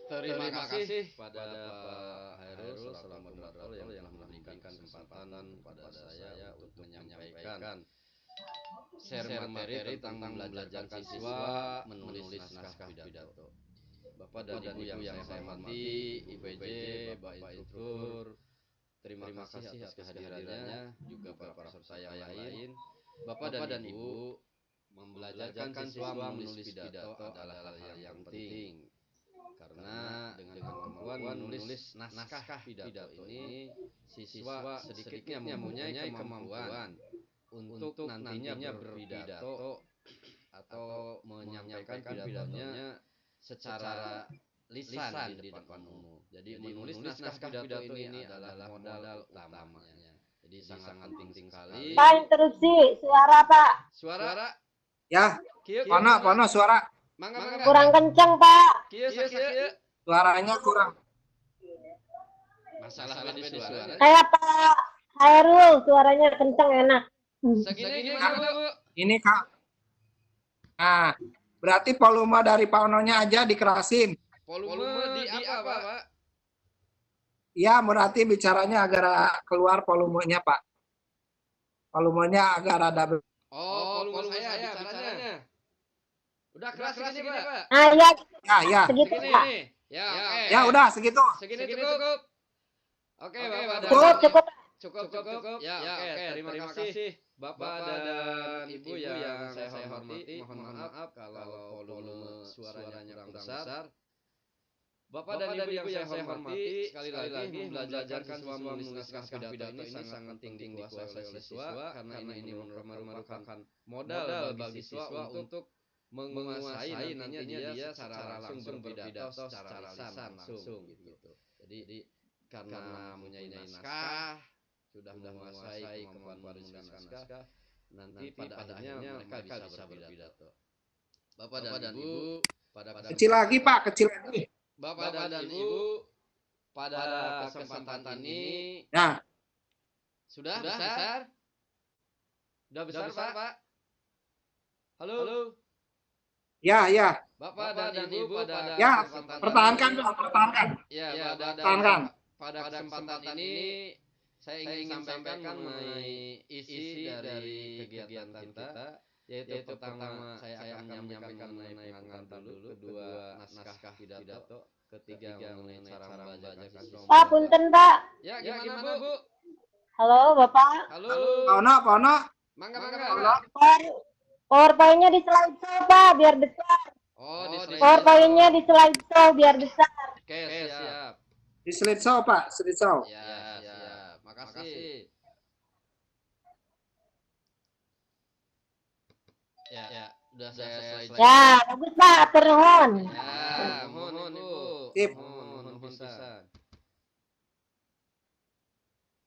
Terima kasih pada Pak Hairul selaku moderator yang telah memberikan kesempatan kepada saya untuk menyampaikan share materi tentang belajarkan siswa menulis naskah pidato. Bapak dan Ibu yang saya hormati, IPJ, Bapak Instruktur, terima kasih atas kehadirannya, juga para peserta yang lain. Bapak dan Ibu, membelajarkan siswa menulis pidato adalah hal yang penting. Karena dengan kemampuan menulis naskah pidato ini, siswa sedikitnya mempunyai kemampuan untuk nantinya berpidato atau menyampaikan pidatonya secara lisan di depan umum. Jadi menulis naskah pidato ini adalah modal utamanya. Jadi sangat penting sekali. Pak, interupsi suara Pak. Suara? Ya, Kieu, Pono suara. Mangga. Kurang kencang Pak. Kieu. Suaranya kurang. Masalah di suara. Kayak Pak Hairul suaranya kencang enak. Segini gimana Bu? Ini Kak. Nah, berarti volume dari Pononya aja dikerasin. Volume di apa, Pak? Ya, berarti bicaranya agar keluar volumenya, Pak. Volumenya agar ada. Oh, volume saya bicaranya. Udah keras segini, Pak? Ah ya. Ya. Segitu Segini Pak. nih. Ya, oke. Ya udah segitu. Segini cukup. Oke, Bapak. Cukup. Ya, oke. Terima kasih Bapak dan Ibu yang saya hormati. Mohon maaf kalau volume suaranya kurang besar. Bapak dan Ibu yang saya hormati, sekali lagi membelajarkan siswa menulis naskah pidato ini sangat penting dikuasai oleh siswa karena ini merupakan modal bagi siswa untuk menguasai nantinya dia secara langsung berpidato secara lisan langsung gitu. Jadi karena mempunyai naskah, sudah menguasai kemampuan menulis naskah, nanti pada akhirnya mereka bisa berpidato. Bapak dan Ibu, pada Kecil lagi, Pak, kecil lagi. Bapak dan Ibu, pada kesempatan ini Nah, sudah besar? Sudah besar, Pak? Halo? ya. Bapak dan Ibu pada Ya, kesempatan pertahankan, ini, Pak, pertahankan. ya, Pertahankan. pada kesempatan ini saya ingin sampaikan mengenai isi dari kegiatan kita, yaitu pertama saya akan menyampaikan mengenai pengantar dulu, kedua naskah pidato, ketiga mengenai cara belajar siswa. Pak, punten Pak. Ya, gimana Bu? Halo Bapak. Halo. Pono. Mangga. PowerPoint-nya di slideshow Pak, biar besar. Oh, di PowerPoint-nya di slideshow biar besar. Oke, siap. Di slideshow, Pak, slideshow. Ya, siap. Makasih. Ya, udah saya slide. Ya, bagus Pak, turun. Ya, mohon Ibu. Sip. Mohon pisan.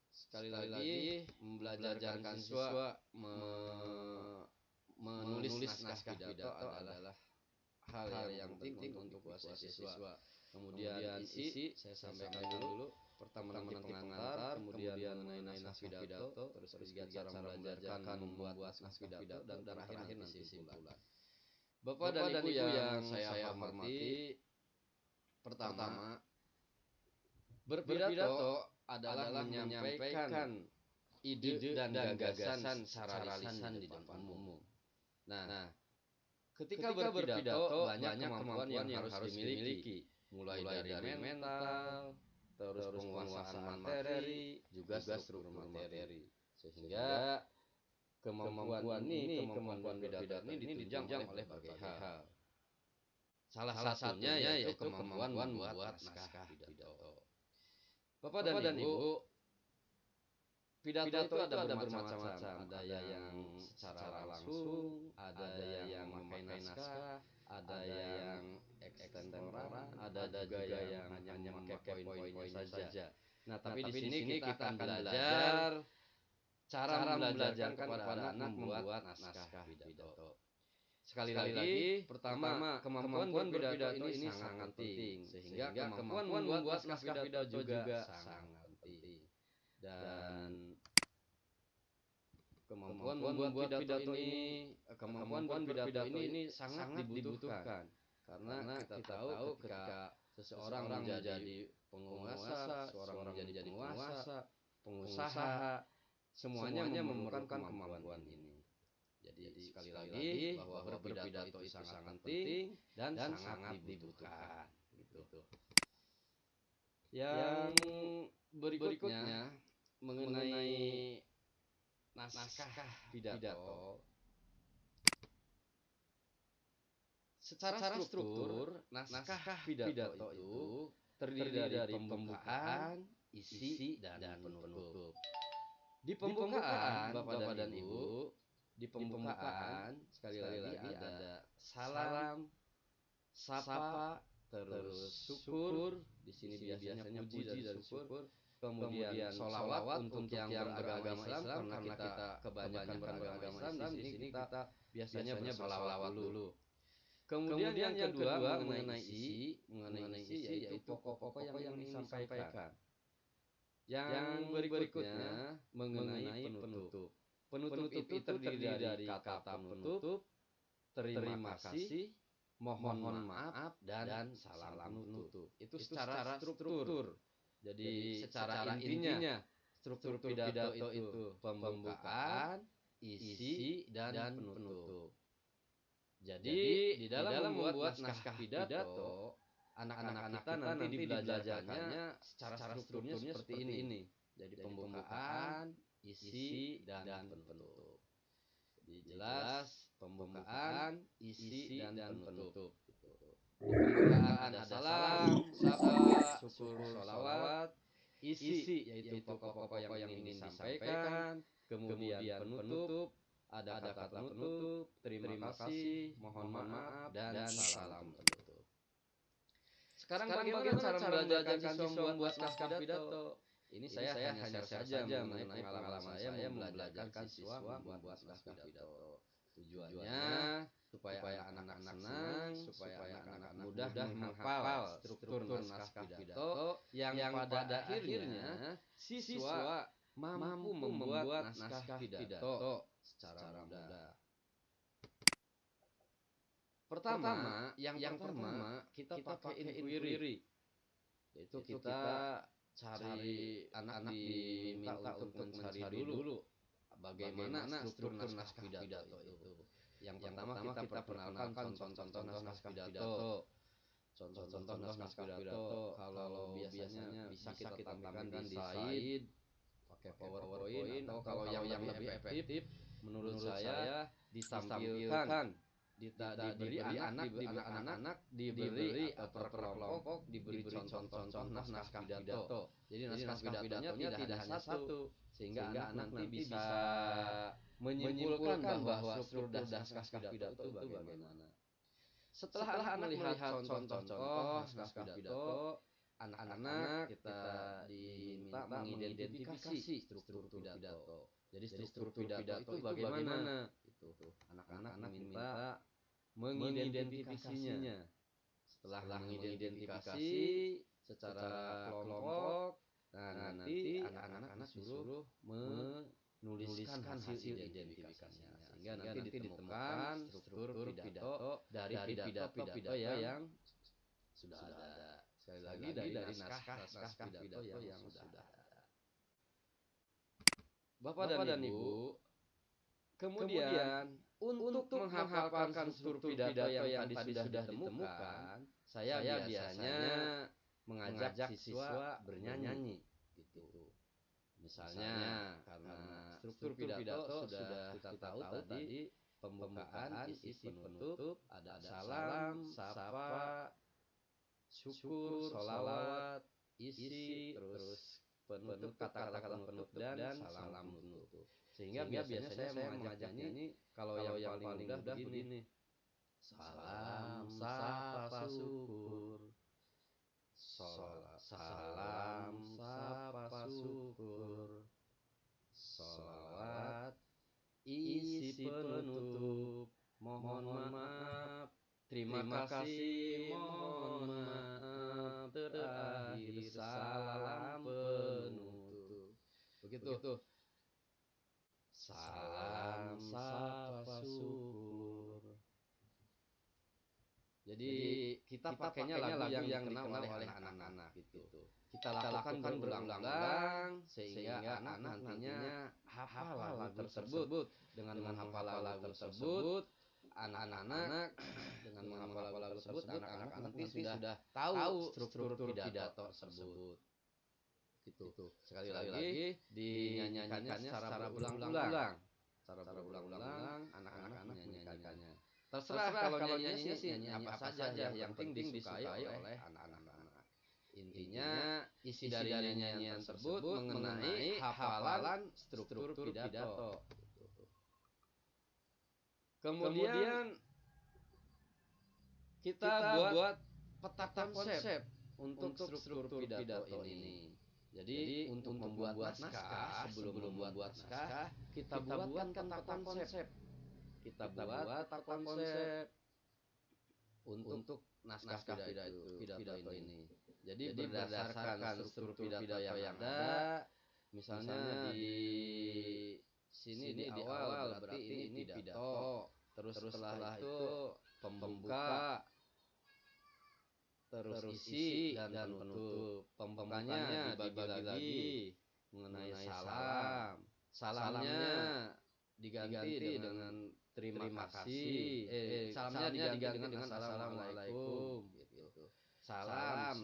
Sekali lagi membelajarkan siswa menulis naskah pidato adalah hal yang penting untuk kuasai siswa. Kemudian isi saya sampaikan dulu. Pertama nanti pengantar, kemudian mengenai naskah pidato, terus ketiga cara membelajarkan membuat naskah pidato, dan terakhir nanti kesimpulan. Bapak dan Ibu yang saya hormati, pertama, berpidato adalah menyampaikan ide dan gagasan secara lisan di depan umum. Nah, ketika berpidato banyak kemampuan yang harus dimiliki, mulai dari mental, terus penguasaan materi, juga struktur materi, sehingga kemampuan berpidato ini ditunjang oleh berbagai hal. Salah satunya yaitu kemampuan membuat naskah pidato. Bapak dan Ibu, pidato itu ada bermacam-macam. Ada yang secara langsung, ada yang memakai naskah, ada yang ekstentoran, ada juga yang hanya memakai poin-poinnya saja. Nah, tapi di sini kita akan belajar cara membelajarkan kepada anak membuat naskah pidato. Sekali lagi, pertama, kemampuan berpidato ini sangat penting, sehingga kemampuan membuat naskah pidato juga sangat penting. Dan kemampuan membuat pidato ini sangat dibutuhkan, karena kita tahu ketika seseorang menjadi penguasa, seorang menjadi penguasa, pengusaha, semuanya memerlukan kemampuan ini. Jadi sekali lagi bahwa berpidato itu sangat penting dan sangat dibutuhkan. Gitu. Yang berikutnya mengenai naskah pidato. Secara struktur, naskah pidato itu terdiri dari pembukaan, isi, dan penutup. Di pembukaan, Bapak dan Ibu, di pembukaan sekali lagi ada salam, sapa, terus syukur. Di sini biasanya puji dan syukur. Kemudian sholawat untuk yang beragama Islam, karena kita kebanyakan beragama Islam. Di sini kita biasanya bersolawat dulu. Kemudian yang kedua mengenai isi yaitu pokok-pokok yang ingin disampaikan. Yang berikutnya mengenai penutup. Penutup itu terdiri dari kata penutup, terima kasih, mohon maaf, dan salam penutup. Itu secara struktur. Jadi secara intinya struktur pidato itu pembukaan, isi, dan penutup. Jadi di dalam membuat naskah pidato, anak-anak kita nanti belajarnya secara strukturnya seperti ini. Jadi pembukaan, isi, dan penutup. Jadi jelas pembukaan, isi, dan penutup. Pembukaan ada salam, sapa, syukur, sholawat. Isi yaitu pokok-pokok yang ingin disampaikan. Kemudian penutup ada kata penutup, terima kasih, mohon maaf, dan salam penutup. Sekarang bagaimana cara membelajarkan siswa membuat naskah pidato? Ini saya hanya share saja mengenai pengalaman saya membelajarkan siswa membuat naskah pidato. Tujuannya supaya anak-anak senang, supaya anak-anak mudah menghafal struktur naskah pidato yang pada akhirnya siswa mampu membuat naskah pidato secara mudah. Pertama, yang pertama kita pakai inquiry, yaitu kita cari anak diminta untuk mencari dulu bagaimana struktur naskah pidato itu. Yang pertama kita perkenalkan contoh-contoh naskah pidato. Contoh-contoh naskah pidato kalau biasanya bisa kita tampilkan di slide pakai PowerPoint, atau kalau yang lebih efektif menurut saya ditampilkan, diberi anak-anak diberi atau per kelompok diberi contoh-contoh naskah pidato. Jadi naskah pidatonya tidak hanya satu, sehingga anak nanti bisa menyimpulkan bahwa struktur naskah pidato itu bagaimana. Setelah anak melihat contoh-contoh naskah pidato, anak-anak kita diminta mengidentifikasi struktur pidato. Jadi struktur pidato itu bagaimana? Itu anak-anak diminta mengidentifikasinya. Setelah mengidentifikasi secara kelompok, nah nanti anak-anak disuruh menuliskan hasil identifikasinya, sehingga nanti ditemukan struktur pidato dari pidato yang sudah ada. Sekali lagi dari naskah pidato yang sudah ada. Bapak dan Ibu, kemudian untuk menghafalkan struktur pidato yang tadi sudah ditemukan, saya biasanya mengajak siswa bernyanyi gitu. Misalnya karena struktur pidato sudah kita tahu tadi, pembukaan, isi, penutup, ada salam, sapa, syukur, sholawat, isi, terus penutup, kata-kata penutup, dan salam penutup. Sehingga biasanya saya mengajak nyanyi kalau yang paling mudah begini. Salam, sapa, syukur. Salam, sapa, syukur. Sholawat, isi, penutup. Mohon maaf, terima kasih, mohon maaf, terakhir salam penutup. Begitu. Salam, sapa, syukur. Jadi kita pakainya lagu yang dikenal oleh anak-anak gitu. Kita lakukan berulang-ulang sehingga anak nantinya hafal lagu tersebut. Dengan menghafal lagu tersebut, anak-anak dengan menghafal lagu tersebut, anak-anak nanti sudah tahu struktur pidato tersebut. Gitu. Sekali lagi dinyanyikannya secara berulang-ulang. Secara berulang-ulang anak-anak menyanyikannya. Terserah kalau nyanyinya sih nyanyi apa saja yang penting disukai oleh anak-anak. Intinya isi dari nyanyian tersebut mengenai hafalan struktur pidato. Kemudian kita buat peta konsep untuk struktur pidato ini. Jadi untuk membuat naskah, sebelum membuat naskah, kita buatkan peta konsep. Kita buat peta konsep untuk naskah pidato ini. Jadi berdasarkan struktur pidato yang ada, misalnya di sini di awal berarti ini pidato, terus setelah itu pembuka, terus isi dan penutup. Pembukanya dibagi lagi mengenai salam. Salamnya diganti dengan terima kasih. Salamnya diganti dengan assalamualaikum gitu. Salam,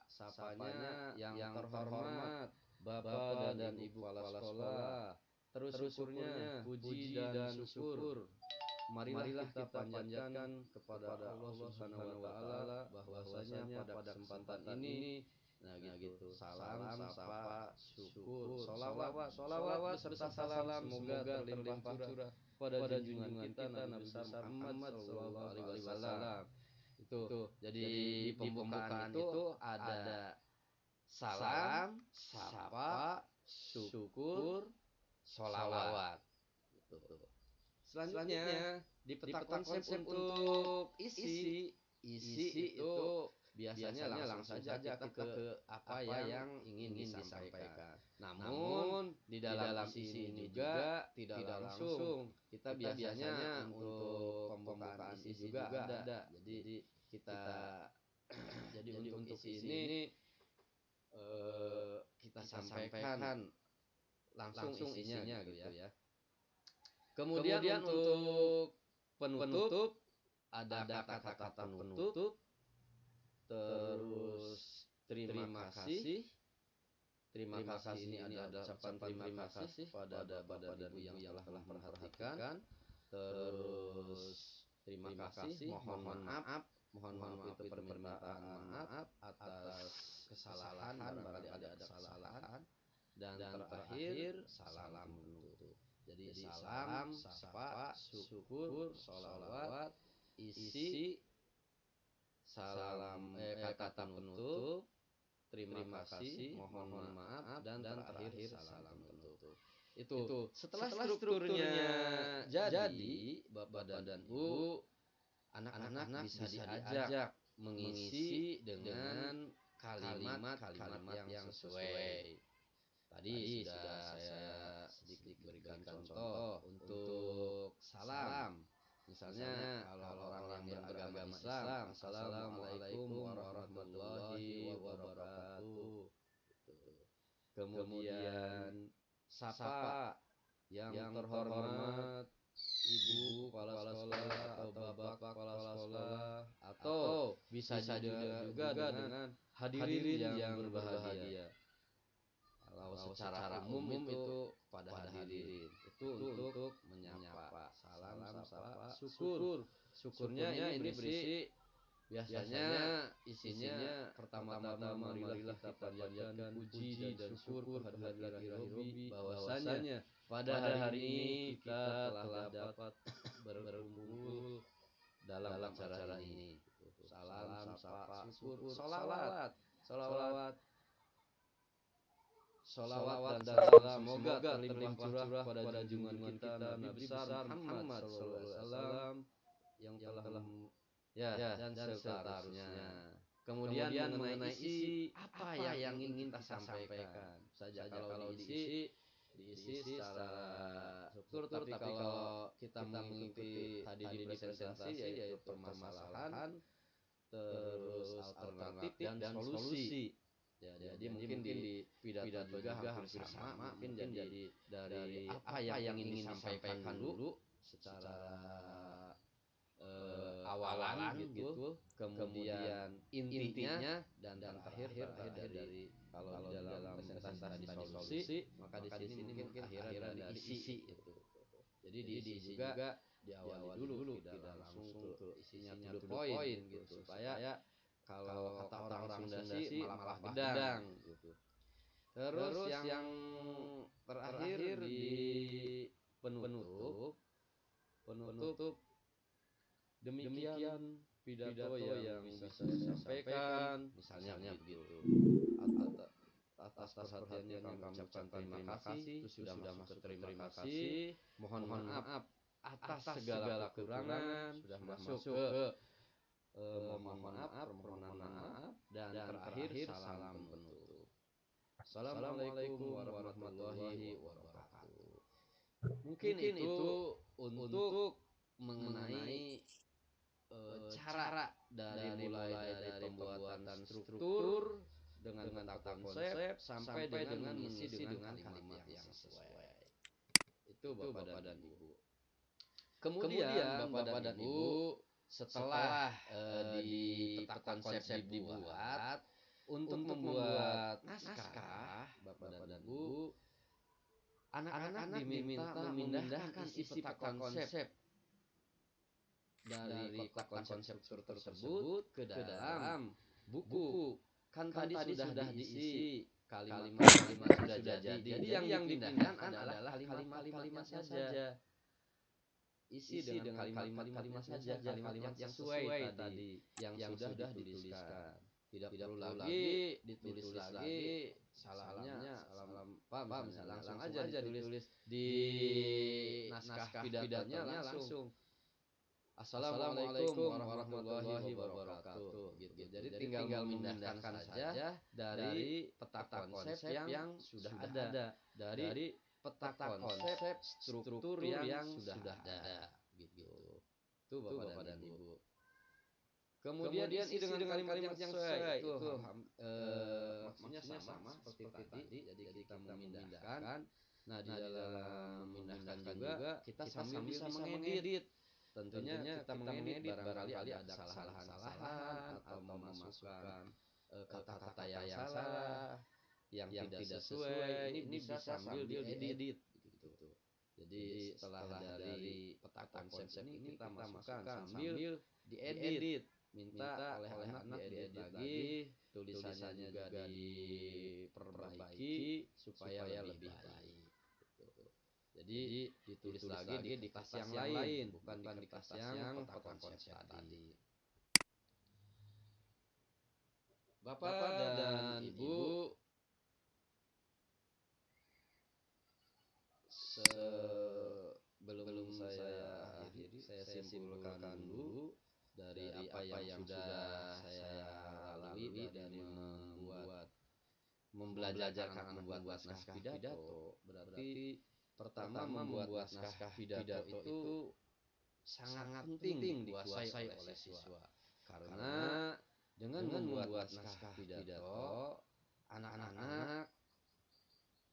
sapanya yang terhormat Bapak dan Ibu kepala sekolah. Terus syukurnya puji dan syukur. Marilah kita panjatkan kepada Allah Subhanahu wa taala bahwasanya pada kesempatan ini gitu. Salam, sapa, syukur, sholawat serta salam semoga terlimpah curah pada junjungan kita Nabi besar Muhammad sallallahu alaihi wasallam. Itu. Jadi di pembukaan itu ada salam, sapa, syukur, sholawat. Gitu. Selanjutnya di peta konsep untuk isi itu biasanya langsung saja kita ke apa yang ingin disampaikan. Namun di dalam isi ini juga tidak langsung. Kita biasanya untuk pembukaan isi juga ada. Jadi kita jadi untuk isi ini kita sampaikan langsung isinya gitu ya. Kemudian untuk penutup ada kata-kata penutup, terus terima kasih. Terima kasih ini ada ucapan terima kasih pada Bapak dan Ibu yang telah memperhatikan. Terus terima kasih, mohon maaf itu permintaan maaf atas kesalahan barangkali ada kesalahan. Dan terakhir salam penutup. Jadi salam, sapa, syukur, sholawat, isi, salam, kata penutup, terima kasih, mohon maaf, dan terakhir salam penutup. Itu setelah strukturnya jadi, Bapak dan Ibu, anak-anak bisa diajak mengisi dengan kalimat-kalimat yang sesuai. Tadi sudah saya sedikit berikan contoh untuk salam. Misalnya kalau orang yang beragama Islam, Assalamualaikum warahmatullahi wabarakatuh. Kemudian sapa yang terhormat Ibu kepala sekolah atau Bapak kepala sekolah, atau bisa juga dengan hadirin yang berbahagia. Kalau secara umum itu pada hadirin itu untuk menyapa, salam, sapa, syukur. Syukurnya ini berisi biasanya isinya pertama-tama marilah kita panjatkan puji dan syukur kehadirat Rabbi bahwasanya pada hari ini kita telah dapat berkumpul dalam acara ini. Salam, sapa, syukur, sholawat. Sholawat dan salam semoga terlimpah curah pada junjungan kita Nabi besar Muhammad SAW yang telah dan seterusnya. Kemudian mengenai isi apa yang ingin kita sampaikan saja. Kalau diisi diisi secara struktur, tapi kalau kita mengikuti tadi di presentasi yaitu permasalahan, terus alternatif dan solusi. Ya, jadi mungkin di pidato juga hampir sama, mungkin jadi dari apa yang ingin disampaikan dulu secara awalan gitu, kemudian intinya dan terakhir dari kalau di dalam presentasi tadi solusi, maka di sini mungkin akhirnya dari isi itu. Jadi di isi juga diawali dulu, tidak langsung ke isinya to the point gitu, supaya kalau kata orang Sunda sih malah gedang gitu. Terus yang terakhir di penutup demikian pidato yang bisa saya sampaikan, misalnya begitu. Atas perhatiannya kami ucapkan terima kasih. Itu sudah masuk ke terima kasih. Mohon maaf atas segala kekurangan, sudah masuk ke mohon maaf, permohonan maaf, dan terakhir salam penutup. Assalamualaikum warahmatullahi wabarakatuh. Mungkin itu untuk mengenai cara dari mulai dari pembuatan struktur dengan peta konsep sampai dengan mengisi dengan kalimat yang sesuai. Itu Bapak dan Ibu. Kemudian Bapak dan Ibu, setelah di peta konsep dibuat, untuk membuat naskah Bapak dan Ibu, anak-anak diminta memindahkan isi peta konsep dari kotak konsep tersebut ke dalam buku. Kan tadi sudah diisi kalimat-kalimat sudah jadi. Jadi yang dipindahkan adalah kalimat-kalimat saja. Isi dengan kalimat-kalimat saja, kalimat yang sesuai tadi yang sudah dituliskan. Tidak perlu lagi ditulis lagi salamnya salam paham, langsung aja ditulis di naskah pidatonya langsung. Assalamualaikum warahmatullahi wabarakatuh gitu. Jadi tinggal memindahkan saja dari peta konsep yang sudah ada, dari peta konsep struktur yang sudah ada gitu. Itu Bapak dan Ibu. Kemudian isi dengan kalimat yang sesuai itu maksudnya sama seperti tadi. Jadi kita memindahkan. Nah, di dalam memindahkan juga kita sambil bisa mengedit. Tentunya kita mengedit barangkali ada kesalahan-kesalahan atau memasukkan kata-kata yang salah, yang tidak sesuai. Ini bisa sambil diedit gitu. Jadi setelah dari peta konsep ini kita masukkan sambil diedit. Minta oleh anak diedit lagi, tulisannya juga diperbaiki supaya lebih baik. Jadi ditulis lagi di kertas yang lain, bukan di kertas yang peta konsep tadi. Bapak dan Ibu, sebelum saya akhiri, saya simpulkan dulu dari apa yang sudah saya lalui dari membelajarkan membuat naskah pidato. Berarti pertama membuat naskah pidato itu sangat penting dikuasai oleh siswa. Karena dengan membuat naskah pidato, anak-anak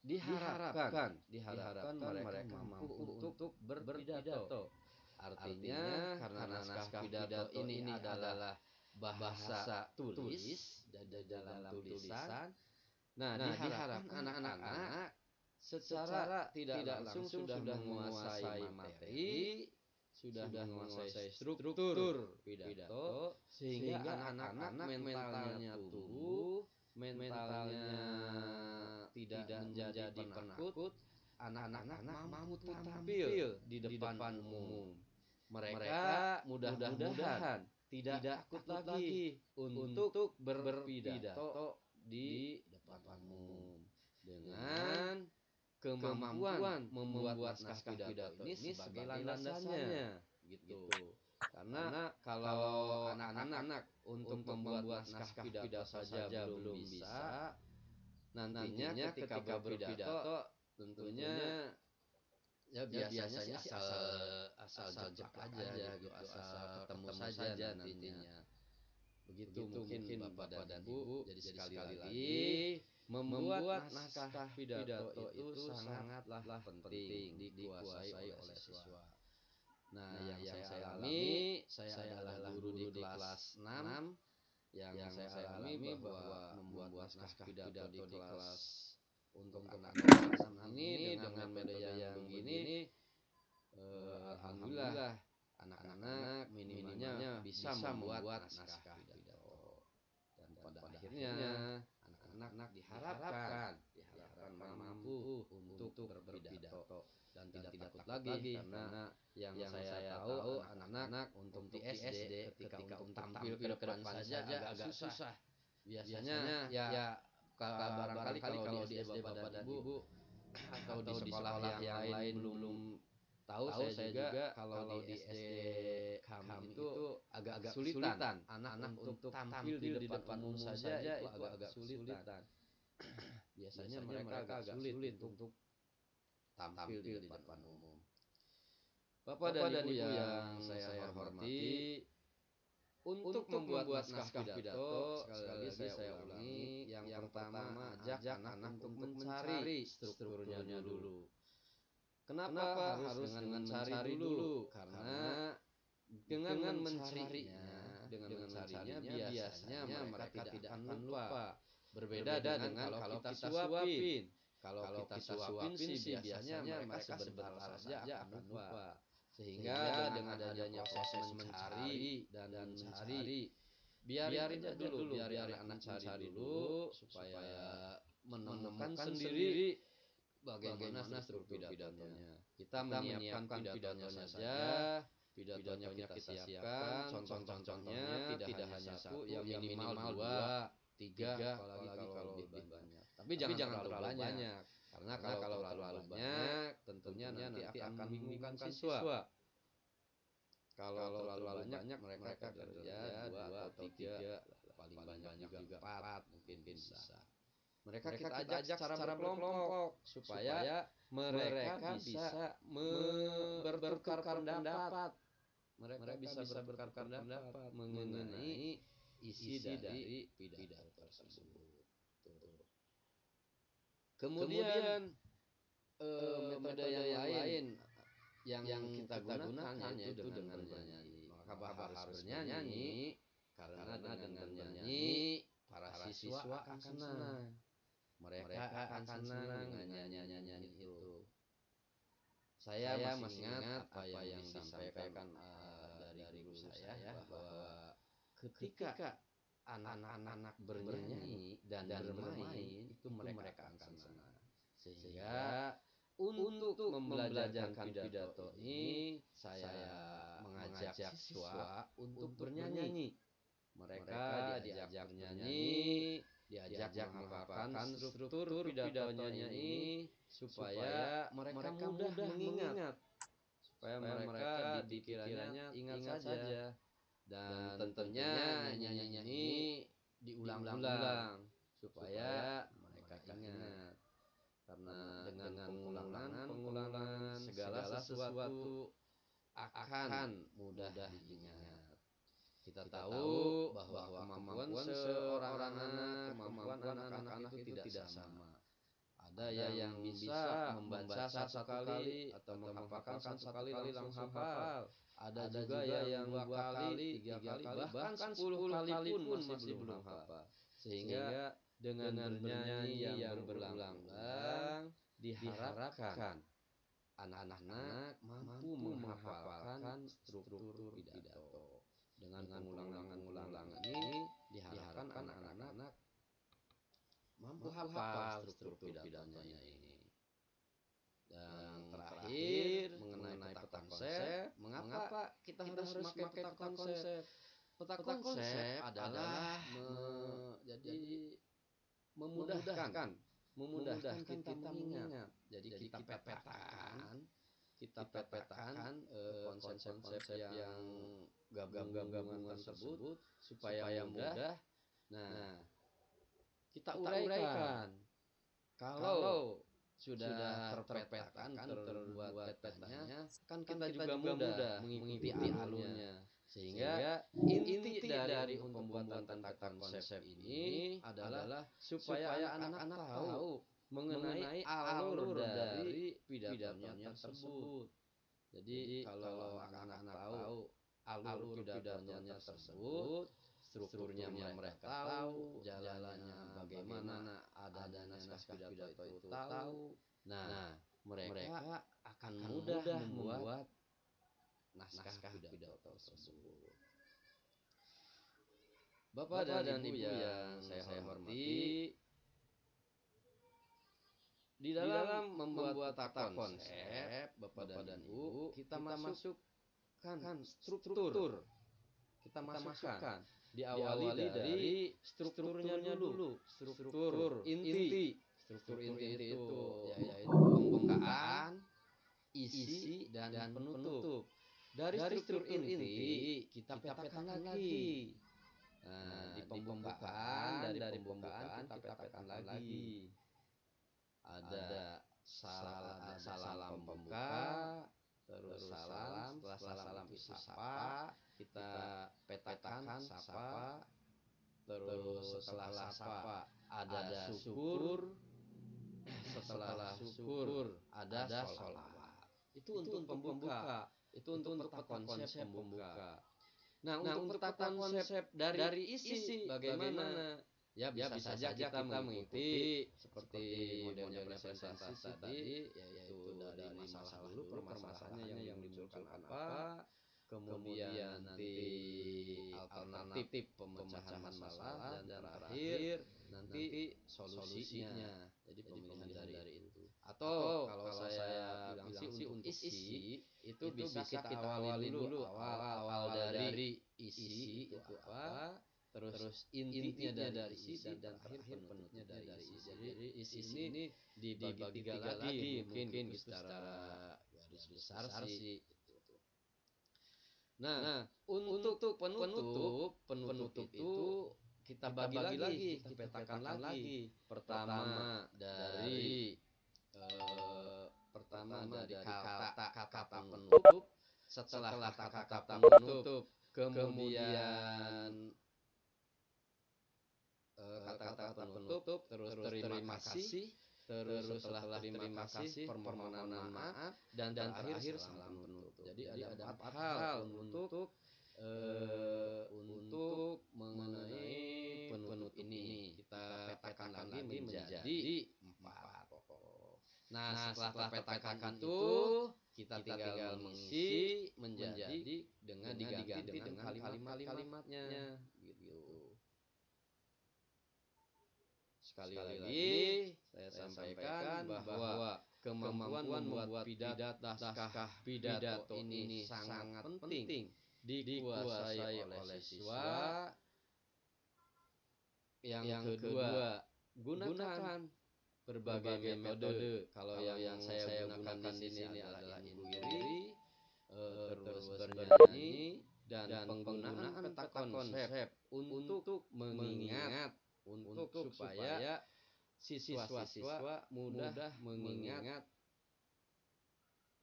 diharapkan mereka mampu untuk berpidato. Artinya karena naskah pidato ini adalah bahasa tulis dalam tulisan. Nah, diharapkan anak-anak secara tidak langsung sudah menguasai materi, sudah menguasai struktur pidato, sehingga anak-anak mentalnya tumbuh, mentalnya tidak menjadi penakut, anak-anak mampu tampil di depan umum. Mereka mudah-mudahan tidak takut lagi untuk berpidato di depan umum dengan kemampuan membuat naskah pidato ini sebagai landasannya gitu. Karena kalau anak-anak untuk membuat naskah pidato saja belum bisa, nantinya ketika berpidato tentunya ya biasanya sih asal jejak aja gitu, asal ketemu saja nantinya. Begitu mungkin Bapak dan Ibu. Jadi sekali lagi membuat naskah pidato itu sangatlah penting dikuasai oleh siswa. Nah, yang saya alami, saya adalah guru di kelas 6. Yang saya alami bahwa membuat naskah pidato di kelas untuk anak-anak kelas 6 ini dengan metode yang begini, alhamdulillah anak-anak minimalnya bisa membuat naskah pidato. Dan pada akhirnya anak-anak diharapkan mampu untuk berpidato dan tidak takut lagi, karena yang saya tahu anak-anak untuk di SD ketika tampil ke depan saja agak susah. Biasanya ya barangkali kalau di SD Bapak dan Ibu atau di sekolah yang lain belum tahu, saya juga kalau di SD kami itu agak kesulitan anak untuk tampil di depan umum saja itu agak kesulitan. Biasanya mereka agak sulit untuk tampil di depan umum. Bapak dan Ibu yang saya hormati, untuk membuat naskah pidato, sekali lagi saya ulangi, yang pertama ajak anak untuk mencari strukturnya dulu. Kenapa harus dengan mencari dulu? Karena dengan mencarinya biasanya mereka tidak akan lupa. Berbeda dengan kalau kita suapin. Kalau kita suapin sih biasanya mereka sebentar saja akan lupa. Sehingga dengan adanya proses mencari dan mencari, biarin anak mencari dulu supaya menemukan sendiri bagaimana struktur pidatonya. Kita menyiapkan pidatonya saja, pidatonya kita siapkan, contoh-contohnya tidak hanya satu, ya minimal 2, 3, apalagi kalau lebih banyak. Tapi jangan terlalu banyak. Karena kalau terlalu banyak, tentunya nanti akan membingungkan siswa. Kalau terlalu banyak, mereka kerja 2 atau 3, paling banyak juga 4 mungkin bisa. Mereka kita ajak secara berkelompok supaya mereka bisa bertukar pendapat. Mereka bisa bertukar pendapat mengenai isi dari pidato tersebut. Kemudian metode yang lain yang kita gunakan yaitu dengan bernyanyi. Maka harus bernyanyi, karena dengan bernyanyi para siswa akan senang. Mereka akan senang dengan nyanyian itu. Saya masih ingat apa yang disampaikan dari guru saya, bahwa ketika anak-anak bernyanyi dan bermain itu mereka akan senang. Sehingga untuk membelajarkan pidato ini, saya mengajak siswa untuk bernyanyi. Mereka diajak bernyanyi, diajak menghafalkan struktur pidatonya ini supaya mereka mudah mengingat, supaya mereka di pikirannya ingat saja. Dan tentunya nyanyinya ini diulang-ulang supaya mereka ingat. Karena dengan pengulangan segala sesuatu akan mudah diingat. Kita tahu bahwa kemampuan seorang anak, kemampuan anak-anak itu tidak sama. Ada yang bisa membaca satu kali atau menghafalkan satu kali langsung hafal. Ada juga yang 2 kali, 3 kali, bahkan 10 kali pun masih belum hafal. Sehingga dengan bernyanyi yang berulang-ulang, diharapkan anak-anak mampu menghafalkan struktur pidato. Dengan pengulangan ini, diharapkan anak-anak mampu hafal struktur pidatonya ini. Dan terakhir, mengenai peta konsep, mengapa kita harus memakai peta konsep? Peta konsep adalah memudahkan kita mengingat. Jadi kita petakan konsep-konsep yang gabungan tersebut supaya mudah. Nah, kita uraikan. Kalau sudah terpetakan, terbuat petanya, kan kita juga mudah mengikuti alurnya. Sehingga inti dari pembuatan peta konsep ini adalah supaya anak-anak tahu mengenai alur dari pidatonya tersebut. Jadi kalau anak-anak tahu alur pidatonya tersebut, strukturnya mereka tahu, jalannya bagaimana, adanya naskah pidato itu tahu. Nah, mereka akan mudah membuat naskah pidato tersebut. Bapak dan Ibu yang saya hormati, di dalam membuat peta konsep, Bapak dan Ibu, kita masukkan struktur. Kita masukkan diawali dari strukturnya dulu, struktur inti. Struktur inti itu yaitu pembukaan, isi dan penutup. Dari struktur inti kita petakan lagi. Nah, di pembukaan kita petakan lagi. Ada salam pembuka, terus salam, setelah salam itu sapa, kita petakan sapa, terus setelah sapa ada syukur, setelah syukur ada sholawat. Itu untuk pembuka. Itu untuk peta konsep pembuka. Nah, untuk peta konsep dari isi bagaimana? Ya bisa saja kita mengikuti seperti modelnya presentasi tadi, yaitu dari masalah dulu, permasalahannya yang dimunculkan apa, kemudian nanti alternatif pemecahan masalah, dan terakhir nanti solusinya. Jadi pemilihan dari itu. Atau kalau saya bilang sih untuk isi itu bisa kita awali dulu awal dari isi itu apa, terus intinya dari isi dan terakhir penutupnya dari isi. Jadi isi ini dibagi tiga lagi mungkin secara garis besar sih. Nah, untuk penutup itu kita bagi lagi, kita petakan lagi. Pertama dari kata penutup, setelah kata penutup, kemudian kata-kata penutup, terus terima kasih, terus setelah terima kasih permohonan maaf, dan terakhir salam penutup. Jadi ada 4 hal untuk mengenai penutup ini. Kita petakan lagi menjadi 4 pokok. Nah, setelah terpetakan itu kita tinggal mengisi menjadi dengan diganti dengan kalimat-kalimatnya gitu. Sekali lagi saya sampaikan bahwa kemampuan membuat naskah pidato ini sangat penting dikuasai oleh siswa. Yang kedua, gunakan berbagai metode. Kalau yang saya gunakan di sini adalah induri, terus bernyanyi, dan penggunaan peta konsep untuk mengingat, untuk supaya siswa-siswa mudah mengingat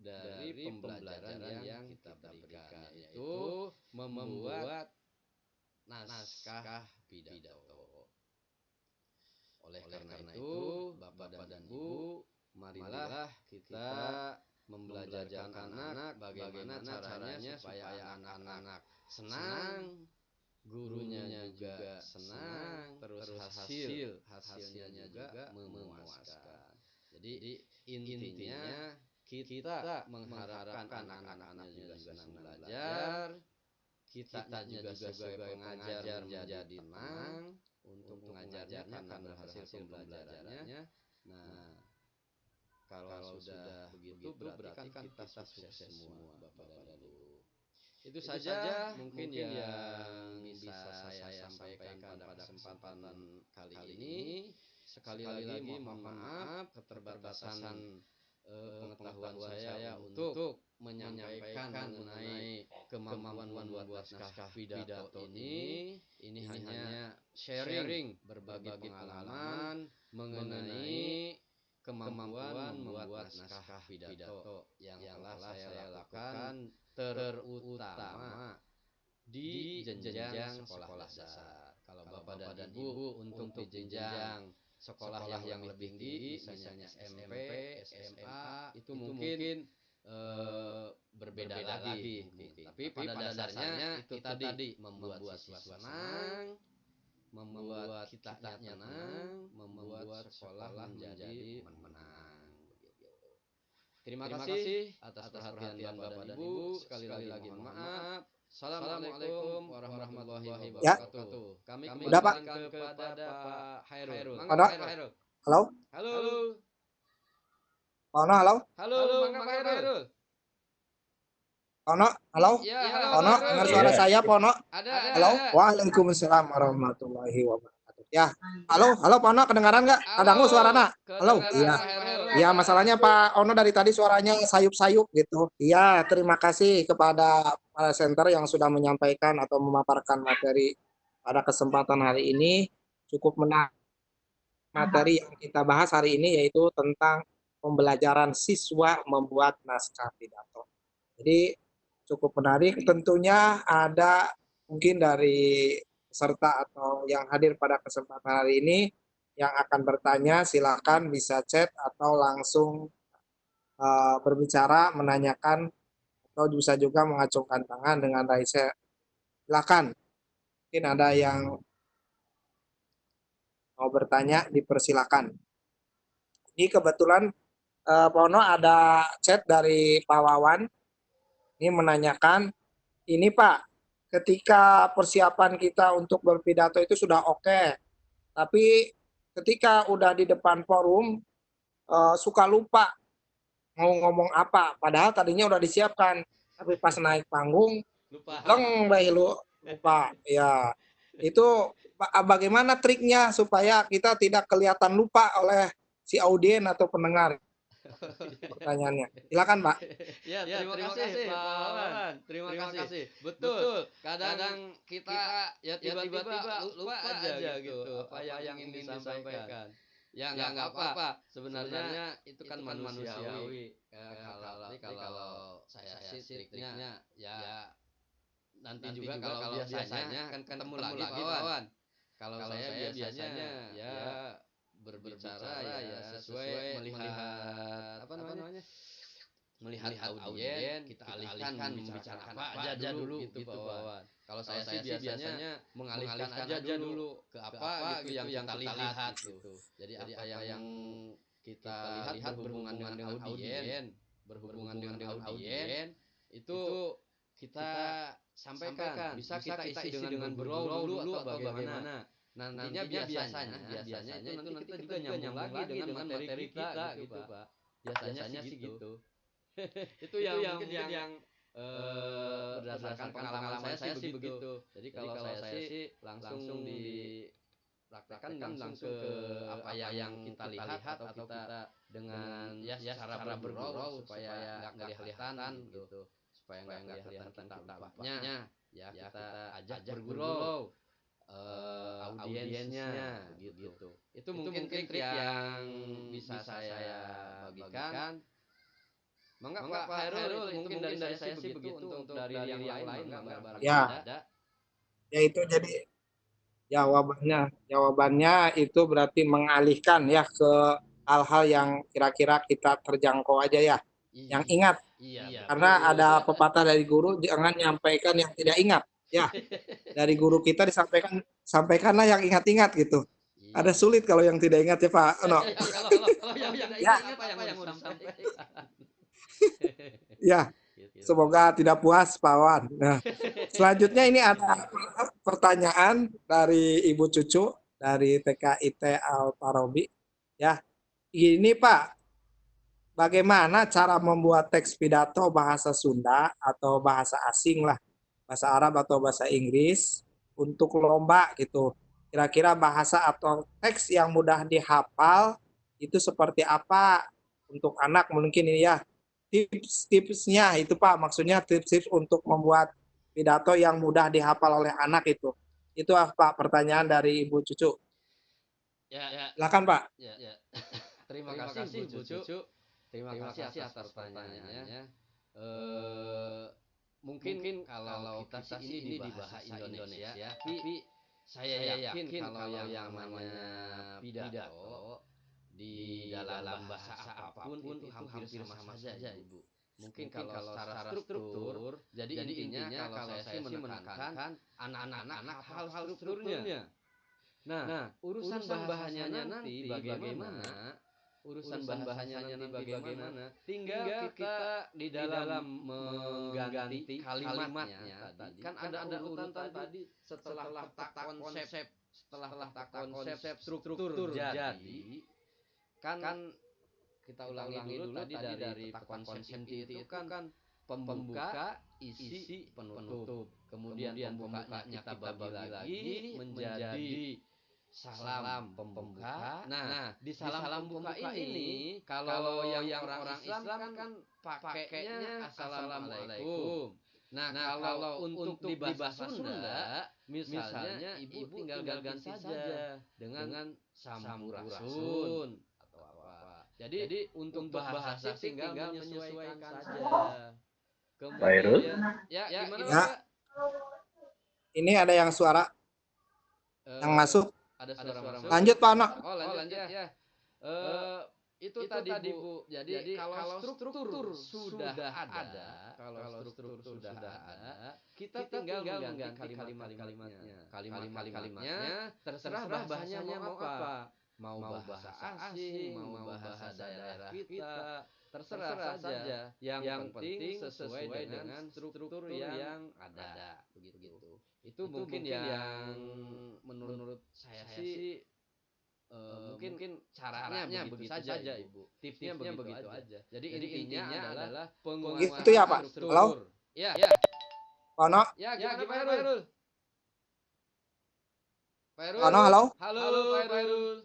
dari pembelajaran yang kita berikan, yaitu membuat naskah pidato. Oleh karena itu, Bapak dan Ibu, marilah kita membelajarkan anak bagaimana caranya supaya anak-anak senang, gurunya juga senang, terus hasilnya juga memuaskan. Jadi intinya kita mengharapkan anak-anak juga senang belajar, kitanya juga sebagai pengajar menjadi tenang untuk mengajarnya karena hasil pembelajarannya. Nah, kalau sudah begitu berarti kan kita sukses semua, Bapak dan Ibu. Itu saja mungkin yang bisa saya sampaikan pada kesempatan kali ini. Sekali lagi mohon maaf keterbatasan pengetahuan saya untuk menyampaikan mengenai kemampuan membuat naskah pidato ini. Ini hanya sharing berbagi pengalaman mengenai kemampuan membuat naskah pidato yang telah saya lakukan terutama di jenjang sekolah dasar. Kalau Bapak dan Ibu untuk di jenjang sekolah yang lebih tinggi, misalnya SMP, SMA, itu mungkin berbeda lagi mungkin. Tapi pada dasarnya itu tadi membuat siswa senang, membuat kita tenang, membuat sekolah menjadi menang. Terima kasih atas perhatian Bapak dan Ibu. Sekali lagi mohon maaf. Assalamualaikum warahmatullahi wabarakatuh. Kami kembalikan kepada Pak Hairul. Ada? Halo? Halo. Pak Ono, halo? Halo, Pak Hairul. Pak Ono, halo? Ya, Pak Ono, dengar suara saya, Pak Ono? Ada. Halo? Waalaikumsalam warahmatullahi wabarakatuh. Ya, halo Pak Ono, kedengaran nggak? Kadangu suarana? Halo? Iya. Ya, masalahnya Pak Ono dari tadi suaranya sayup-sayup gitu. Iya, terima kasih kepada para center yang sudah menyampaikan atau memaparkan materi pada kesempatan hari ini. Cukup menarik materi yang kita bahas hari ini, yaitu tentang pembelajaran siswa membuat naskah pidato. Jadi cukup menarik. Tentunya ada mungkin dari peserta atau yang hadir pada kesempatan hari ini yang akan bertanya, silakan bisa chat atau langsung berbicara, menanyakan, atau bisa juga mengacungkan tangan dengan raise. Silakan. Mungkin ada yang mau bertanya, dipersilakan. Ini kebetulan Pak Ono ada chat dari Pak Wawan. Ini menanyakan, ini Pak, ketika persiapan kita untuk berpidato itu sudah oke, tapi ketika udah di depan forum suka lupa mau ngomong apa, padahal tadinya udah disiapkan, tapi pas naik panggung leng bae lupa. Ya, itu bagaimana triknya supaya kita tidak kelihatan lupa oleh si audien atau pendengar? Pertanyaannya. Silakan, Pak. Ya, terima kasih Pak Wawan. Terima kasih. Betul. Kadang kita ya tiba-tiba lupa aja gitu apa yang ingin disampaikan. Ya nggak apa-apa. Sebenarnya itu kan manusiawi. Kalau saya sih triknya ya nanti juga kalau biasanya kan ketemu lagi Pak Wawan. Kalau saya biasanya ya berbicara ya sesuai melihat apa namanya, melihat audien, kita alihkan membicarakan apa aja dulu gitu Pak Wawan. Kalau saya sih biasanya mengalihkan aja dulu ke apa gitu yang kita lihat gitu. Jadi apa yang kita lihat berhubungan dengan audien itu kita sampaikan. Bisa kita isi dengan bergurau dulu atau bagaimana. Nah, nantinya biasanya itu nanti kita juga nyambung lagi dengan materi kita gitu Pak. Biasanya sih gitu. Itu yang berdasarkan pengalaman saya sih begitu. Jadi kalau saya sih langsung dipraktekkan langsung ke apa yang kita lihat atau kita dengan ya cara bergurau supaya nggak kelihatan gitu. Supaya nggak kelihatan kita lupanya ya kita ajak bergurau audiensnya gitu. Itu mungkin trik yang bisa saya bagikan. Mangga Pak Hairul, itu mungkin dari saya sih begitu. Untuk dari yang lain Ya. Ya, itu jadi jawabannya itu berarti mengalihkan ya ke hal-hal yang kira-kira kita terjangkau aja ya. Yang ingat. Iya. Karena ada pepatah dari guru, jangan nyampaikan yang tidak ingat. Ya, dari guru kita sampaikanlah yang ingat-ingat gitu. Iya. Ada sulit kalau yang tidak ingat ya Pak. No. Kalau yang ingat apa yang mau disampaikan. Ya, semoga tidak puas Pak Wan. Nah, selanjutnya ini ada pertanyaan dari Ibu Cucu dari TKIT Al-Farabi. Ya, ini Pak, bagaimana cara membuat teks pidato bahasa Sunda atau bahasa asing lah, bahasa Arab atau bahasa Inggris untuk lomba gitu. Kira-kira bahasa atau teks yang mudah dihafal itu seperti apa untuk anak mungkin ini ya. Tips-tipsnya itu Pak, maksudnya tips-tips untuk membuat pidato yang mudah dihafal oleh anak itu. Itu Pak pertanyaan dari Ibu Cucu. Ya. Silakan Pak. Ya. Terima kasih Bu Cucu. Terima kasih atas pertanyaannya. Mungkin kalau kita ini di bahasa Indonesia, tapi saya yakin kalau yang namanya pidato di dalam bahasa apapun itu hampir sama saja, Ibu. Mungkin kalau secara struktur, jadi intinya kalau saya sih menekankan anak-anak hal strukturnya. Nah, urusan bahasanya nanti bagaimana? Urusan bahasanya nanti bagaimana? Tinggal kita di dalam mengganti kalimatnya tadi. Kan ada urutan tadi setelah letak konsep, struktur jadi kan kita ulangi dulu tadi dari letak konsep itu kan pembuka, isi, penutup. Kemudian pembukanya kita bagi lagi menjadi salam pembuka. Nah, di salam pembuka ini kalau yang orang Islam kan pakainya assalamualaikum. Nah, kalau untuk di bahasa Sunda misalnya ibu tinggal ganti saja dengan sampurasun atau apa. Jadi untuk bahasa tinggal menyesuaikan saja. Kemudian ya gimana Pak? Ini ada yang suara yang masuk. Ada suara masuk. Lanjut Pak Ono. Oh lanjut ya. Itu tadi Bu. Jadi kalau struktur sudah ada, kita tinggal mengganti kalimat-kalimatnya. Kalimat-kalimatnya terserah bahasanya mau apa. Mau bahasa asing, mau bahasa daerah kita, terserah saja. Yang penting sesuai dengan struktur yang ada. Begitu. Itu mungkin yang menurut saya sih mungkin caranya begitu saja Ibu. Tipsnya begitu aja. Jadi intinya adalah penguasaan Gitu ya Pak. struktur. Halo Ya. Pak Ono. Ya gimana Pak Herul? Pak Herul. Ono halo. Halo Pak Herul.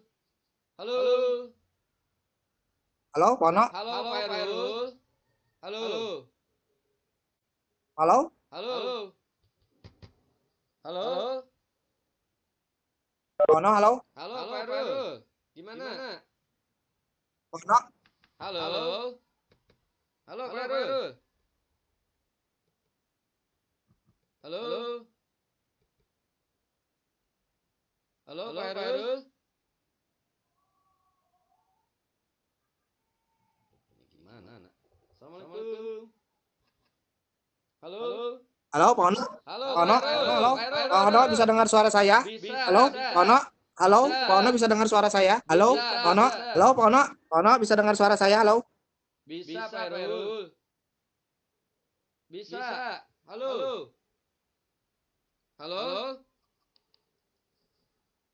Halo. Halo Pak Ono. Halo Pak Herul. Halo. Halo. Halo. Halo. Pak Ono halo. Halo Pak Herul. Gimana? Pak Ono. Halo. Halo Pak Herul. Halo. Halo Pak Herul. Gimana anak? Assalamualaikum. Halo. Halo Pak Ono. Halo. Pak Ono. Halo. Pak Ono bisa dengar suara saya? Halo Pak Ono. Halo Pak Ono bisa dengar suara saya? Halo Pak Ono. Halo Pak Ono. Pak Ono bisa dengar suara saya? Halo. Bisa Pak Herul. Bisa. Halo. Halo.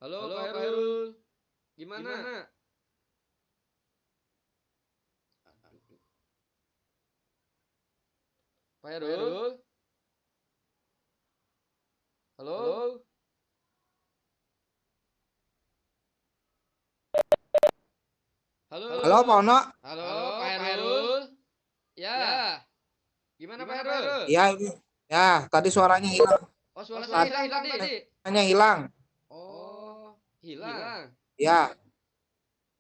Halo Pak Herul. Gimana? Pak Herul. Halo. Halo. Halo Pak Ono. Halo Pak Herul. Ya. Gimana Pak Herul? Iya. Ya, tadi suaranya hilang. Oh, suara saya hilang tadi. Suaranya hilang. Oh, hilang. Ya.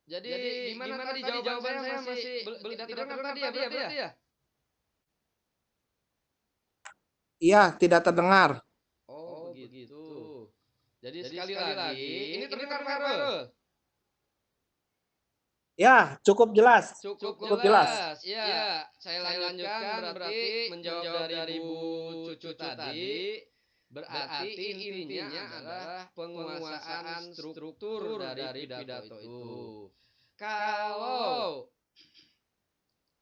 Jadi gimana tadi jawaban saya masih tidak terdengar tadi ya berarti ya? Iya, tidak terdengar. Oh, begitu. Jadi sekali lagi, ini terdengar Pak Herul? Ya, cukup jelas. Cukup jelas. Ya, saya lanjutkan berarti menjawab dari Bu Cucu tadi. Berarti intinya adalah penguasaan struktur dari pidato itu. Kalau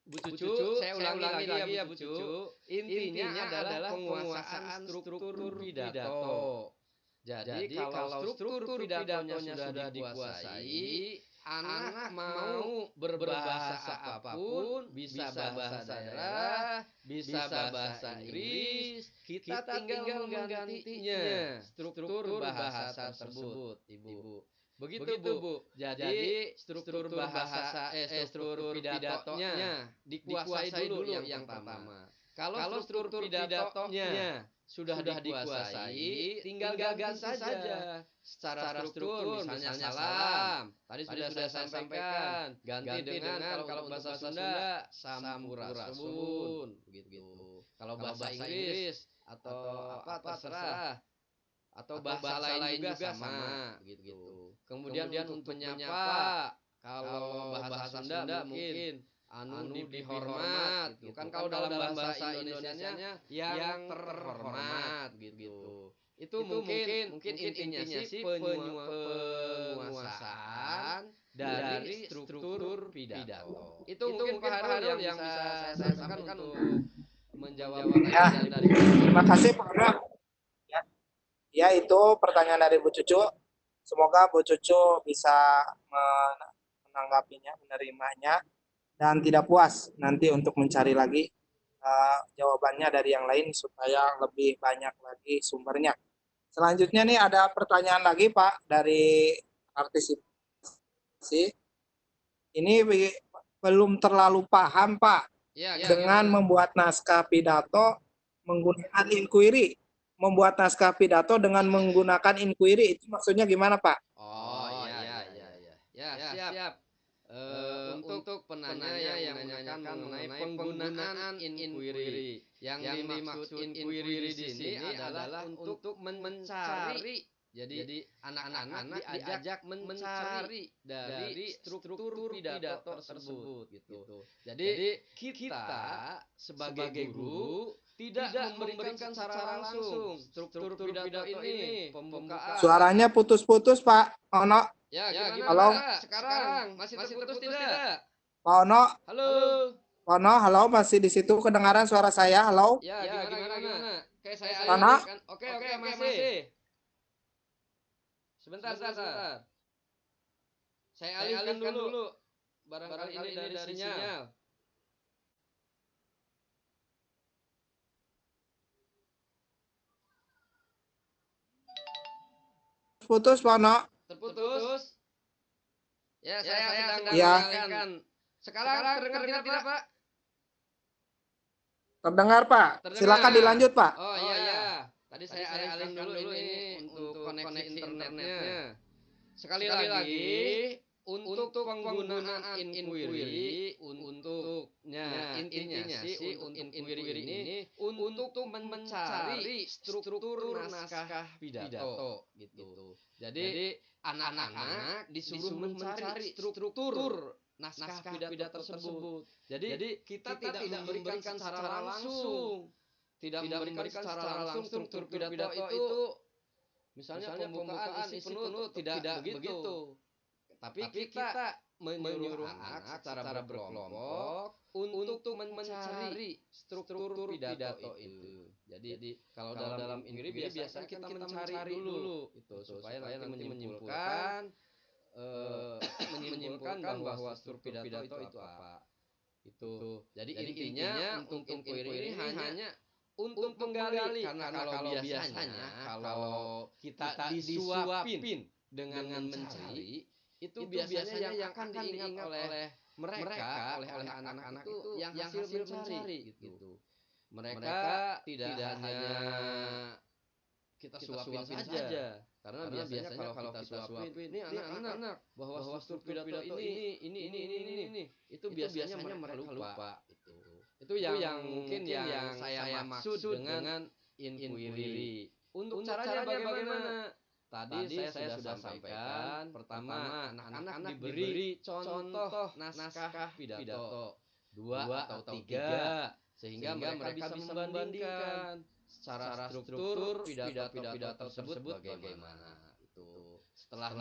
Bu Cucu, saya ulangi lagi ya Bu Cucu, intinya adalah penguasaan struktur pidato. Jadi kalau struktur pidatonya sudah dikuasai, anak mau berbahasa apapun, bisa bahasa daerah, bisa bahasa Inggris, kita tinggal menggantinya struktur bahasa tersebut, Ibu. Begitu Bu. Jadi struktur bahasa struktur pidatonya dikuasai dulu yang pertama. Kalau struktur pidatonya sudah dikuasai, tinggal ganti saja secara struktur, misalnya salam, Tadi sudah saya sampaikan, ganti dengan kalau bahasa Sunda sampurasun begitu. Kalau bahasa Inggris atau apa terserah, atau bahasa lain juga sama gitu. Kemudian untuk menyapa, kalau bahasa Sunda mungkin anu dihormat gitu. Kan kalau dalam bahasa Indonesianya yang terhormat gitu. Itu mungkin intinya sih penguasaan dari struktur pidato. Itu mungkin Pak Harul yang bisa saya sampaikan untuk menjawab pertanyaan dari Terima kasih Pak Ono. Ya, itu pertanyaan dari Bu Cucu. Semoga Bu Cucu bisa menanggapinya, menerimanya, dan tidak puas nanti untuk mencari lagi jawabannya dari yang lain supaya lebih banyak lagi sumbernya. Selanjutnya nih ada pertanyaan lagi Pak dari partisipasi. Ini belum terlalu paham Pak dengan membuat naskah pidato menggunakan inquiry. Membuat naskah pidato dengan menggunakan inquiry itu maksudnya gimana Pak? Oh ya siap. Untuk penanya yang menanyakan mengenai penggunaan inquiry, yang dimaksud inquiry di sini adalah untuk mencari. Jadi anak-anak diajak mencari dari struktur pidato tersebut gitu. Jadi kita sebagai guru tidak memberikan secara langsung struktur pidato ini, pembukaan. Suaranya putus-putus Pak Ono. Ya, gimana? Halo. Sekarang masih terputus tidak? Pak Ono. Halo. Pak Ono, halo, masih di situ kedengaran suara saya? Halo. Ya, gimana? Kayak saya Ono. alihkan. Oke, masih. Sebentar. Saya alihkan dulu. Barangkali ini dari sinyal. Putus Pak Ono. Terputus. Ya, saya sedang Ya. mengalihkan. Sekarang terdengar tidak, Pak? Terdengar Pak. Terdengar. Silakan dilanjut Pak. Oh iya. Tadi saya alihkan dulu ini untuk koneksi internetnya. Sekali lagi untuk penggunaan inquiry untuknya intinya sih untuk inquiry ini untuk mencari struktur naskah pidato gitu. Jadi anak-anak disuruh mencari struktur naskah pidato tersebut. Jadi kita tidak memberikan secara langsung. Tidak memberikan secara langsung struktur pidato itu, misalnya pembukaan isi penuh tidak begitu. Tapi kita menyuruh anak secara berkelompok untuk mencari struktur pidato itu. Jadi kalau dalam inquiry biasanya kita mencari dulu itu supaya nanti menyimpulkan bahwa struktur pidato itu apa. Itu. Jadi intinya untuk inquiry ini hanya untuk menggali, karena kalau biasanya kalau kita disuapin dengan mencari itu biasanya yang akan diingat oleh mereka, oleh anak-anak itu yang hasil mencari gitu. Mereka tidak hanya kita suapin saja, karena biasanya kalau kita suapin ini anak-anak bahwa struktur pidato ini itu biasanya mereka lupa itu yang mungkin yang saya maksud dengan inquiry. Untuk caranya bagaimana? Tadi saya sudah sampaikan. Pertama, anak-anak diberi contoh naskah pidato 2 atau 3 sehingga mereka bisa membandingkan secara struktur pidato tersebut bagaimana itu. Setelah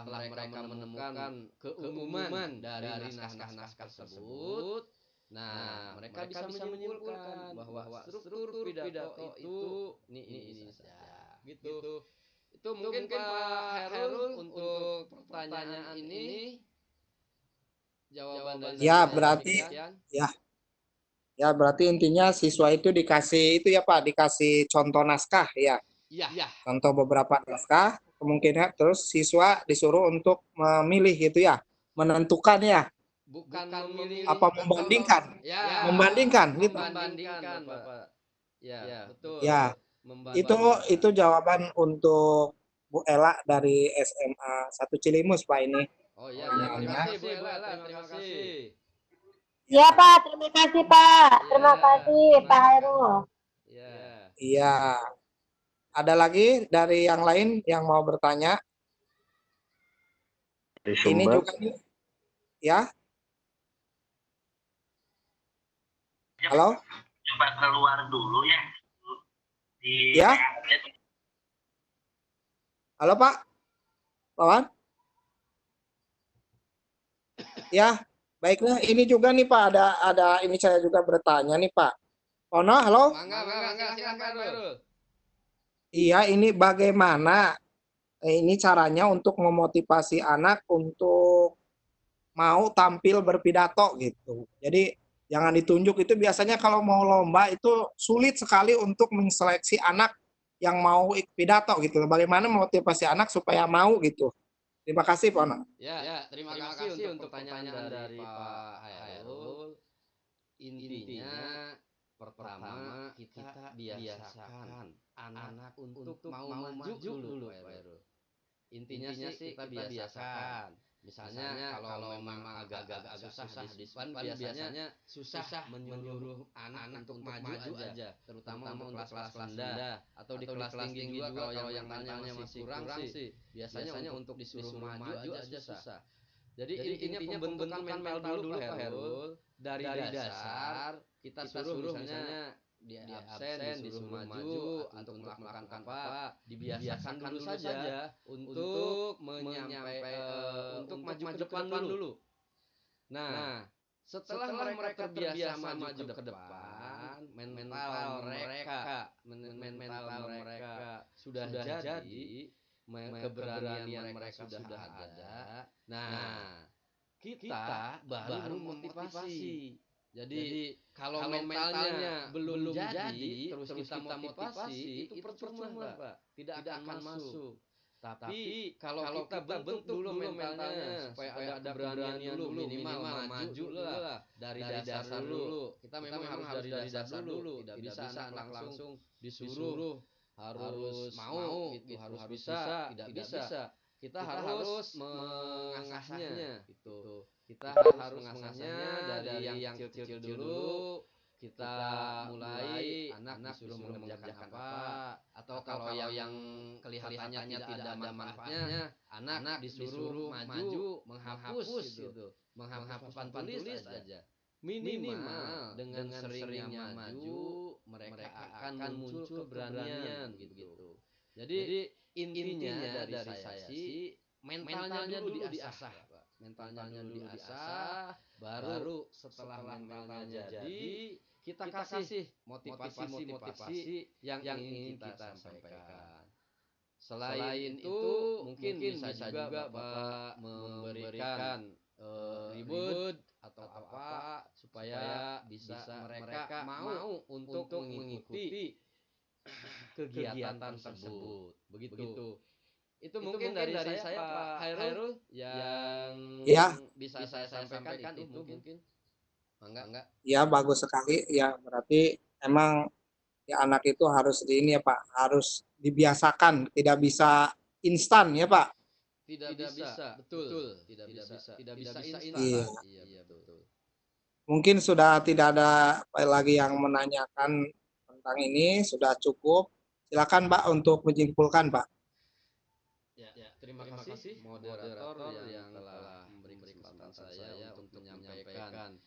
mereka menemukan keumuman dari naskah tersebut, nah mereka bisa menyimpulkan bahwa struktur pidato itu ini saja gitu. Itu mungkin Pak Herul untuk pertanyaan ini jawaban dari Ya, berarti ya berarti intinya siswa itu dikasih itu ya Pak, dikasih contoh naskah ya. Iya. Contoh beberapa naskah, kemungkinan terus siswa disuruh untuk memilih gitu ya, menentukan ya. Bukan memilih apa membandingkan? Ya. Membandingkan gitu. Membandingkan, Bapak. Ya, betul. Ya. Itu jawaban untuk Bu Ela dari SMA 1 Cilimus Pak ini. Oh iya, terima Pertanyaannya. kasih Bu Ella, terima kasih. Iya Pak, terima kasih Pak. Terima Iya, kasih Pak Hairul. iya. Iya. Ada lagi dari yang lain yang mau bertanya? Dari Ini sumber. juga nih, ya. Halo? Coba keluar dulu ya. Ya. Halo Pak. Lawan? Ya, baiklah. Ini juga nih Pak, ada ini saya juga bertanya nih Pak. Ono, halo? Mangga, silakan Pak Hairul. Iya, ini bagaimana ini caranya untuk memotivasi anak untuk mau tampil berpidato gitu. Jadi jangan ditunjuk, itu biasanya kalau mau lomba itu sulit sekali untuk menseleksi anak yang mau pidato gitu. Bagaimana memotivasi anak supaya mau gitu. Terima kasih Pak Ono. Ya, terima kasih untuk pertanyaan dari Pak Hairul. Intinya pertama kita biasakan anak untuk mau maju dulu Pak Hairul. Intinya sih kita biasakan. Misalnya kalau memang agak susah di depan biasanya susah menyuruh anak untuk maju aja, terutama untuk kelas-kelas rendah atau di kelas tinggi juga kalau yang mentalnya masih kurang sih biasanya untuk disuruh maju aja susah. Jadi intinya pembentukan mental dulu Pak Herul, dari dasar kita suruh misalnya dia absen disuruh maju untuk melakukan apa, dibiasakan dulu saja untuk untuk maju ke depan dulu. Nah, setelah mereka terbiasa maju ke depan, mental mereka sudah jadi, keberanian mereka sudah ada. Nah, kita baru memotivasi. Jadi kalau mentalnya belum jadi, terus kita motivasi, itu percuma Pak. Tidak akan masuk. Tapi kalau kita bentuk dulu mentalnya supaya ada keberanian dulu, minimal maju dulu lah dari dasar dulu. Kita memang harus dari dasar dulu. Tidak bisa anak langsung disuruh harus mau gitu, harus bisa, tidak bisa. Kita harus mengasahnya gitu. Kita harus mengasahnya dari yang kecil-kecil dulu. Kita mulai anak disuruh mengerjakan apa, atau kalau yang kelihatannya tidak ada manfaatnya, anak disuruh maju menghapus gitu, menghapus papan tulis aja. Minimal dengan seringnya maju, mereka akan muncul keberanian gitu. Jadi intinya dari saya sih mentalnya dulu diasah, Pak. Mentalnya dulu diasah, baru setelah mentalnya jadi kita kasih motivasi yang ingin kita sampaikan. Selain itu mungkin bisa juga Bapak memberikan reward atau apa supaya bisa mereka mau untuk mengikuti kegiatan tersebut. Begitu. Itu mungkin dari saya Pak Hairul yang Ya, bisa saya sampaikan itu mungkin. Enggak. ya bagus sekali. Ya, berarti emang ya anak itu harus di ini ya Pak, harus dibiasakan, tidak bisa instan ya Pak. Tidak bisa, betul. Tidak bisa instan. Iya. Iya, betul. Mungkin sudah tidak ada lagi yang menanyakan tentang ini, sudah cukup. Silakan Pak untuk menyimpulkan Pak. Ya, terima kasih moderator yang telah memberi kesempatan saya untuk menyampaikan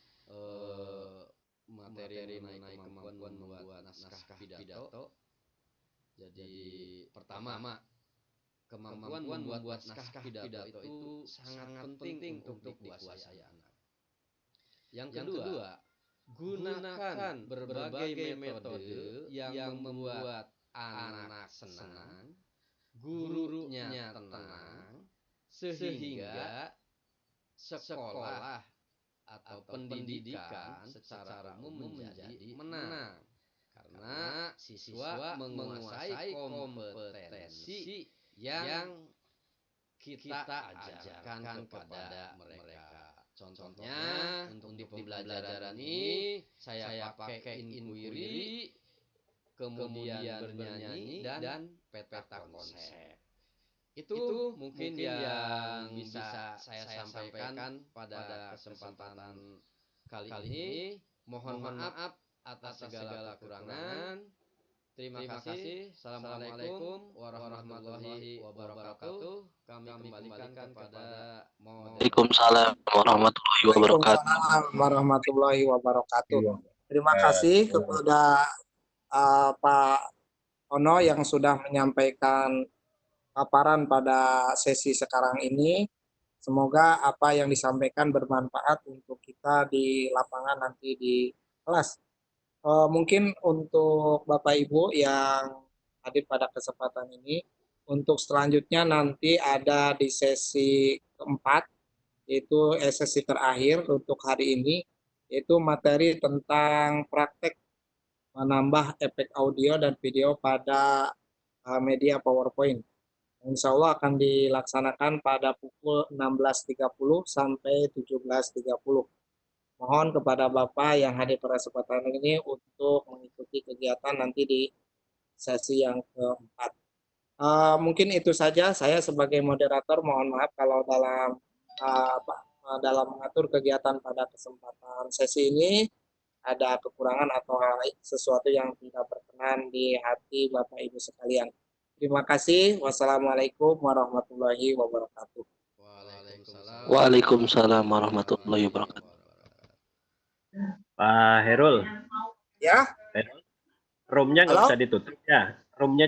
materi mengenai kemampuan membuat naskah pidato. Jadi pertama, kemampuan membuat naskah pidato itu sangat penting untuk dikuasai anak. Yang kedua, gunakan berbagai metode yang membuat anak senang, gurunya tenang, sehingga sekolah atau pendidikan secara umum menjadi menang. Karena siswa menguasai kompetensi yang kita ajarkan kepada mereka. Contohnya untuk di pembelajaran ini saya pakai inquiry, kemudian bernyanyi dan peta konsep. Itu mungkin yang bisa saya sampaikan pada kesempatan kali ini. Mohon maaf atas segala kekurangan. Terima kasih. Assalamualaikum warahmatullahi wabarakatuh. Kami kembalikan kepada Waalaikumsalam warahmatullahi wabarakatuh. Waalaikumsalam warahmatullahi wabarakatuh. Terima kasih kepada Pak Ono yang sudah menyampaikan paparan pada sesi sekarang ini. Semoga apa yang disampaikan bermanfaat untuk kita di lapangan nanti di kelas. Mungkin untuk Bapak Ibu yang hadir pada kesempatan ini, untuk selanjutnya nanti ada di sesi keempat, yaitu sesi terakhir untuk hari ini, yaitu materi tentang praktek menambah efek audio dan video pada media PowerPoint. Insya Allah akan dilaksanakan pada pukul 16.30 sampai 17.30. Mohon kepada Bapak yang hadir pada kesempatan ini untuk mengikuti kegiatan nanti di sesi yang keempat. Mungkin itu saja. Saya sebagai moderator mohon maaf kalau dalam mengatur kegiatan pada kesempatan sesi ini ada kekurangan atau sesuatu yang tidak berkenan di hati Bapak Ibu sekalian. Terima kasih. Wassalamualaikum warahmatullahi wabarakatuh. Waalaikumsalam warahmatullahi wabarakatuh. Pak Herul. Ya. Roomnya nggak Halo? bisa ditutup ya. Roomnya